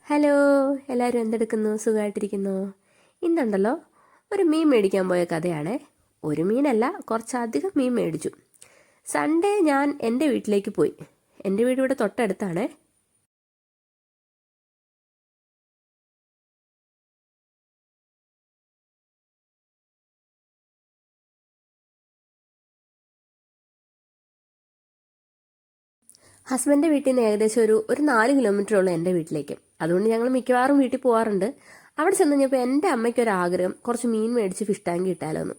Hello, എല്ലാവരും എന്തെടുക്കുന്നു? സുഖമായിട്ടിരിക്കുന്നു. ഇന്നുണ്ടല്ലോ ഒരു മീൻ മേടിക്കാൻ പോയ കഥയാണേ. ഒരു മീനല്ല, കുറച്ചധികം മീൻ മേടിച്ചു. സൺഡേ ഞാൻ എൻ്റെ വീട്ടിലേക്ക് പോയി. എൻ്റെ വീട് ഇവിടെ തൊട്ടടുത്താണേ. ഹസ്ബൻഡിൻ്റെ വീട്ടിൽ നിന്ന് ഏകദേശം ഒരു 4 കിലോമീറ്റർ ഉള്ളൂ എൻ്റെ വീട്ടിലേക്ക്. അതുകൊണ്ട് ഞങ്ങൾ മിക്കവാറും വീട്ടിൽ പോകാറുണ്ട്. അവിടെ ചെന്ന് കഴിഞ്ഞപ്പോൾ എൻ്റെ അമ്മയ്ക്കൊരാഗ്രഹം, കുറച്ച് മീൻ മേടിച്ച് ഫിഷ് ടാങ്ക് ഇട്ടാലോ എന്ന്.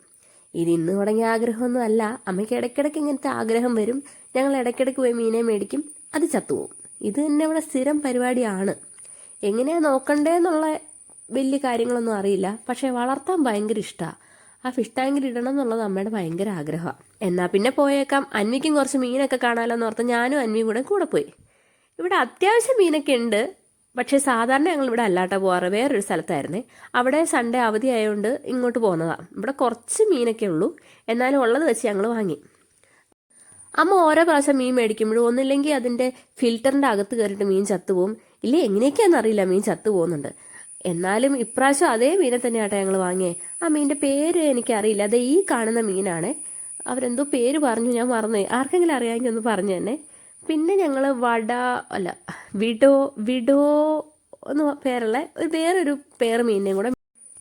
ഇത് ഇന്ന് തുടങ്ങിയ ആഗ്രഹമൊന്നും അല്ല. അമ്മയ്ക്ക് ഇടയ്ക്കിടയ്ക്ക് ഇങ്ങനത്തെ ആഗ്രഹം വരും. ഞങ്ങൾ ഇടയ്ക്കിടയ്ക്ക് പോയി മീനെ മേടിക്കും, അത് ചത്തുപോകും. ഇത് തന്നെ ഇവിടെ സ്ഥിരം പരിപാടിയാണ്. എങ്ങനെയാ നോക്കണ്ടേന്നുള്ള വലിയ കാര്യങ്ങളൊന്നും അറിയില്ല, പക്ഷേ വളർത്താൻ ഭയങ്കര ഇഷ്ടമാണ്. ആ ഫിഷ് ടാങ്കിൽ ഇടണം എന്നുള്ളത് അമ്മയുടെ ഭയങ്കര ആഗ്രഹമാണ്. എന്നാൽ പിന്നെ പോയേക്കാം, അന്വിക്കും കുറച്ച് മീനൊക്കെ കാണാമല്ലോ എന്ന് ഓർത്ത് ഞാനും അന്വിയും കൂടെ പോയി. ഇവിടെ അത്യാവശ്യം മീനൊക്കെ ഉണ്ട്. പക്ഷേ സാധാരണ ഞങ്ങൾ ഇവിടെ അല്ലാട്ടോ പോകാറ്, വേറൊരു സ്ഥലത്തായിരുന്നേ. അവിടെ സൺഡേ അവധി ആയതുകൊണ്ട് ഇങ്ങോട്ട് പോകുന്നതാണ്. ഇവിടെ കുറച്ച് മീനൊക്കെ ഉള്ളൂ, എന്നാലും ഉള്ളത് വെച്ച് ഞങ്ങൾ വാങ്ങി. അമ്മ ഓരോ പ്രാവശ്യം മീൻ മേടിക്കുമ്പോഴും ഒന്നില്ലെങ്കിൽ അതിൻ്റെ ഫിൽറ്ററിൻ്റെ അകത്ത് കയറിയിട്ട് മീൻ ചത്തുപോകും, ഇല്ലേ എങ്ങനെയൊക്കെയാണെന്ന് അറിയില്ല, മീൻ ചത്തുപോകുന്നുണ്ട്. എന്നാലും ഇപ്രാവശ്യം അതേ മീനെ തന്നെയാട്ടോ ഞങ്ങൾ വാങ്ങിയേ. ആ മീനിൻ്റെ പേര് എനിക്കറിയില്ല. അത് ഈ കാണുന്ന മീനാണ്. അവരെന്തോ പേര് പറഞ്ഞു, ഞാൻ മറന്നു. ആർക്കെങ്കിലും അറിയാമെങ്കിൽ ഒന്ന് പറഞ്ഞു തന്നെ. പിന്നെ ഞങ്ങൾ അല്ല വിഡോ വിഡോ എന്ന് പേരുള്ള വേറൊരു പേര് മീനിനെയും കൂടെ,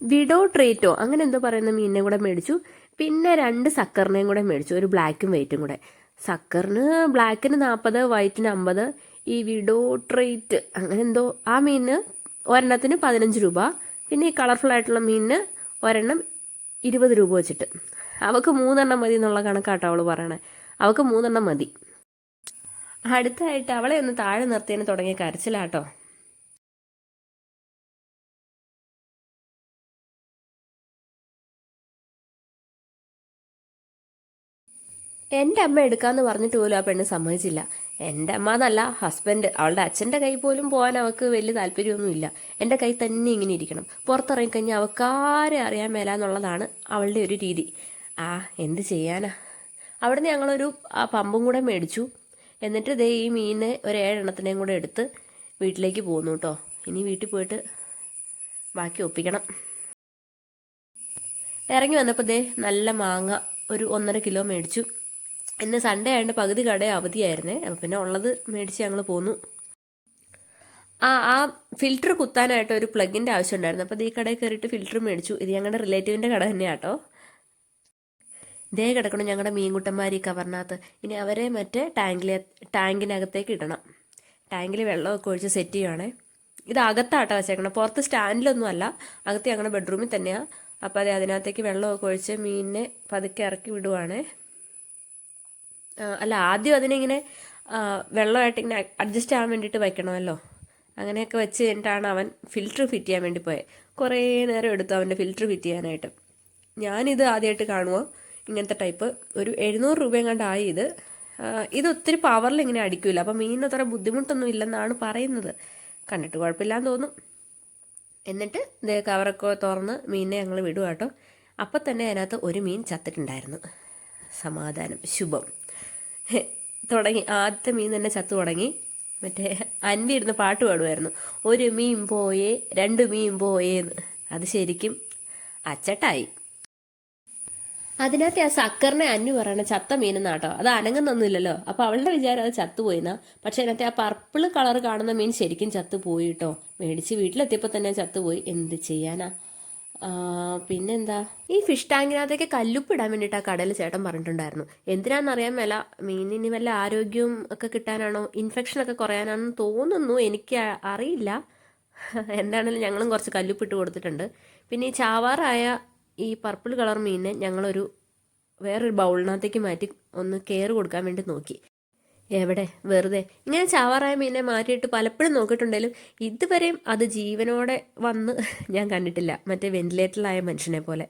വിഡോ ട്രേറ്റോ അങ്ങനെ എന്തോ പറയുന്ന മീനിനെയും കൂടെ മേടിച്ചു. പിന്നെ 2 സക്കറിനെയും കൂടെ മേടിച്ചു, ഒരു ബ്ലാക്കും വൈറ്റും കൂടെ. സക്കറിന് ബ്ലാക്കിന് 40, വൈറ്റിന് 50. ഈ വിഡോ ട്രേറ്റ് അങ്ങനെ എന്തോ, ആ മീനിന് ഒരെണ്ണത്തിന് 15 രൂപ. പിന്നെ ഈ കളർഫുൾ ആയിട്ടുള്ള മീനിന് ഒരെണ്ണം 20 രൂപ വെച്ചിട്ട്. അവൾക്ക് 3 മതി എന്നുള്ള കണക്കാട്ടോ അവൾ പറയണേ. അവൾക്ക് 3 മതി. അടുത്തായിട്ട് അവളെ ഒന്ന് താഴെ നിർത്തിയതിന് തുടങ്ങിയ കരച്ചിലാട്ടോ. എൻ്റെ അമ്മ എടുക്കാന്ന് പറഞ്ഞിട്ട് പോലും ആ പെണ്ണ് സമ്മതിച്ചില്ല. എൻ്റെ അമ്മ എന്നല്ല, ഹസ്ബൻഡ്, അവളുടെ അച്ഛൻ്റെ കൈ പോലും പോകാൻ അവൾക്ക് വലിയ താല്പര്യമൊന്നുമില്ല. എൻ്റെ കൈ തന്നെ ഇങ്ങനെ ഇരിക്കണം. പുറത്തിറങ്ങിക്കഴിഞ്ഞാൽ അവൾക്കാരെ അറിയാൻ മേലാന്നുള്ളതാണ് അവളുടെ ഒരു രീതി. ആ എന്ത് ചെയ്യാനാ. അവിടുന്ന് ഞങ്ങളൊരു പമ്പും കൂടെ മേടിച്ചു. എന്നിട്ട് ദേ ഈ മീനിനെ ഒരു 7 എണ്ണത്തിനെയും കൂടെ എടുത്ത് വീട്ടിലേക്ക് പോകുന്നു കേട്ടോ. ഇനി വീട്ടിൽ പോയിട്ട് ബാക്കി ഒപ്പിക്കണം. ഇറങ്ങി വന്നപ്പോൾ ദേ നല്ല മാങ്ങ ഒരു 1.5 കിലോ മേടിച്ചു. ഇന്ന് സൺഡേ ആയതുകൊണ്ട് പകുതി കട അവധിയായിരുന്നേ. അപ്പം പിന്നെ ഉള്ളത് മേടിച്ച് ഞങ്ങൾ പോന്നു. ആ ഫിൽറ്റർ കുത്താനായിട്ട് ഒരു പ്ലഗിൻ്റെ ആവശ്യം ഉണ്ടായിരുന്നു. അപ്പോൾ ഈ കടയിൽ കയറിയിട്ട് ഫിൽറ്റർ മേടിച്ചു. ഇത് ഞങ്ങളുടെ റിലേറ്റീവിൻ്റെ കട തന്നെയാട്ടോ. ഇതേ കിടക്കണം ഞങ്ങളുടെ മീൻകുട്ടന്മാർ ഈ കവറിനകത്ത്. ഇനി അവരെ മറ്റേ ടാങ്കിനകത്തേക്ക് ഇടണം. ടാങ്കിൽ വെള്ളമൊക്കെ ഒഴിച്ച് സെറ്റ് ചെയ്യുവാണേ. ഇത് അകത്താട്ടോ വെച്ചേക്കണം, പുറത്ത് സ്റ്റാൻഡിലൊന്നും അല്ല, അകത്ത് ഞങ്ങളുടെ ബെഡ്റൂമിൽ തന്നെയാണ്. അപ്പോൾ അത് അതിനകത്തേക്ക് വെള്ളമൊക്കെ ഒഴിച്ച് മീനിനെ പതുക്കെ ഇറക്കി വിടുവാണേ. അല്ല, ആദ്യം അതിനിങ്ങനെ വെള്ളമായിട്ട് ഇങ്ങനെ അഡ്ജസ്റ്റ് ആവാൻ വേണ്ടിയിട്ട് വയ്ക്കണമല്ലോ. അങ്ങനെയൊക്കെ വെച്ച് കഴിഞ്ഞിട്ടാണ് അവൻ ഫിൽറ്റർ ഫിറ്റ് ചെയ്യാൻ വേണ്ടി പോയത്. കുറേ നേരം എടുത്തു അവൻ്റെ ഫിൽറ്റർ ഫിറ്റ് ചെയ്യാനായിട്ട്. ഞാനിത് ആദ്യമായിട്ട് കാണുമോ ഇങ്ങനത്തെ ടൈപ്പ്. ഒരു 700 രൂപയും കണ്ടായി ഇത്. ഇത് ഒത്തിരി പവറിൽ ഇങ്ങനെ അടിക്കില്ല, അപ്പം മീനിന് അത്ര ബുദ്ധിമുട്ടൊന്നും ഇല്ലെന്നാണ് പറയുന്നത്. കണ്ടിട്ട് കുഴപ്പമില്ലാന്ന് തോന്നും. എന്നിട്ട് ഇതേ കവറൊക്കെ തുറന്ന് മീനിനെ ഞങ്ങൾ വിടുക കേട്ടോ. അപ്പം തന്നെ അതിനകത്ത് ഒരു മീൻ ചത്തിട്ടുണ്ടായിരുന്നു. സമാധാനം, ശുഭം. തുടങ്ങി, ആദ്യത്തെ മീൻ തന്നെ ചത്തു തുടങ്ങി. മറ്റേ അൻവി ഇരുന്ന് പാട്ട് പാടുമായിരുന്നു, 1 മീൻ പോയേ 2 മീൻ പോയേന്ന്. അത് ശരിക്കും അച്ചട്ടായി. അതിനകത്ത് ആ സക്കറിനെ അന്നു പറയണ ചത്ത മീനെന്നാട്ടോ. അത് അനങ്ങുന്നൊന്നുമില്ലല്ലോ. അപ്പോൾ അവളുടെ വിചാരം അത് ചത്തുപോയിന്നാ. പക്ഷെ അതിനകത്ത് ആ പർപ്പിൾ കളർ കാണുന്ന മീൻ ശരിക്കും ചത്തുപോയി കേട്ടോ. മേടിച്ച് വീട്ടിലെത്തിയപ്പോൾ തന്നെ ചത്തുപോയി. എന്ത് ചെയ്യാനാ. പിന്നെന്താ, ഈ ഫിഷ് ടാങ്കിനകത്തേക്ക് കല്ലുപ്പ് ഇടാൻ വേണ്ടിയിട്ട് ആ കടയിൽ ചേട്ടൻ പറഞ്ഞിട്ടുണ്ടായിരുന്നു. എന്തിനാണെന്നറിയാൻ മേല. മീനിന് വല്ല ആരോഗ്യവും ഒക്കെ കിട്ടാനാണോ ഇൻഫെക്ഷനൊക്കെ കുറയാനാണെന്ന് തോന്നുന്നു, എനിക്ക് അറിയില്ല. എന്താണെങ്കിലും ഞങ്ങളും കുറച്ച് കല്ലുപ്പിട്ട് കൊടുത്തിട്ടുണ്ട്. പിന്നെ ഈ ചാവാറായ ഈ പർപ്പിൾ കളർ മീനിനെ ഞങ്ങളൊരു വേറൊരു ബൗളിനകത്തേക്ക് മാറ്റി ഒന്ന് കെയർ കൊടുക്കാൻ വേണ്ടി നോക്കി. എവിടെ, വെറുതെ ഇങ്ങനെ ചാവാറായ മീനെ മാറ്റിയിട്ട് പലപ്പോഴും നോക്കിയിട്ടുണ്ടെങ്കിലും ഇതുവരെയും അത് ജീവനോടെ വന്ന് ഞാൻ കണ്ടിട്ടില്ല. മറ്റേ വെന്റിലേറ്ററിലായ മനുഷ്യനെ പോലെ.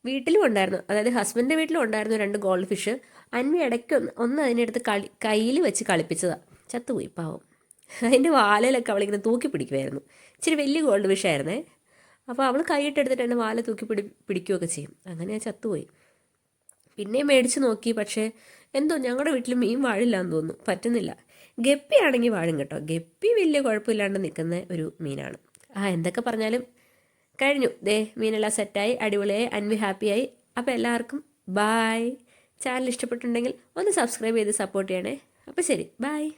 വീട്ടിലും ഉണ്ടായിരുന്നു, അതായത് ഹസ്ബൻഡിൻ്റെ വീട്ടിലും ഉണ്ടായിരുന്നു 2 ഗോൾഡ് ഫിഷ്. അന്വി ഇടയ്ക്ക് ഒന്ന് അതിനെടുത്ത് കയ്യിൽ വെച്ച് കളിപ്പിച്ചതാണ്. ചത്തുപോയി പാവം. അതിൻ്റെ വാലയിലൊക്കെ അവളിങ്ങനെ തൂക്കി പിടിക്കുമായിരുന്നു. ഇച്ചിരി വലിയ ഗോൾഡ് ഫിഷ് ആയിരുന്നേ. അപ്പോൾ അവൾ കൈയിട്ടെടുത്തിട്ട് എൻ്റെ വാല തൂക്കി പിടിക്കുകയൊക്കെ ചെയ്യും. അങ്ങനെ ചത്തുപോയി. പിന്നെയും മേടിച്ച് നോക്കി, പക്ഷേ എന്തോ ഞങ്ങളുടെ വീട്ടിൽ മീൻ വാഴില്ല എന്ന് തോന്നുന്നു, പറ്റുന്നില്ല. ഗപ്പി ആണെങ്കിൽ വാഴും കേട്ടോ. ഗപ്പി വലിയ കുഴപ്പമില്ലാണ്ട് നിൽക്കുന്ന ഒരു മീനാണ്. എന്തൊക്കെ പറഞ്ഞാലും കഴിഞ്ഞു. ദേ മീനെല്ലാം സെറ്റായി, അടിപൊളിയായി, അൻവി ഹാപ്പിയായി. അപ്പോൾ എല്ലാവർക്കും ബായ്. ചാനൽ ഇഷ്ടപ്പെട്ടിട്ടുണ്ടെങ്കിൽ ഒന്ന് സബ്സ്ക്രൈബ് ചെയ്ത് സപ്പോർട്ട് ചെയ്യണേ. അപ്പോൾ ശരി, ബായ്.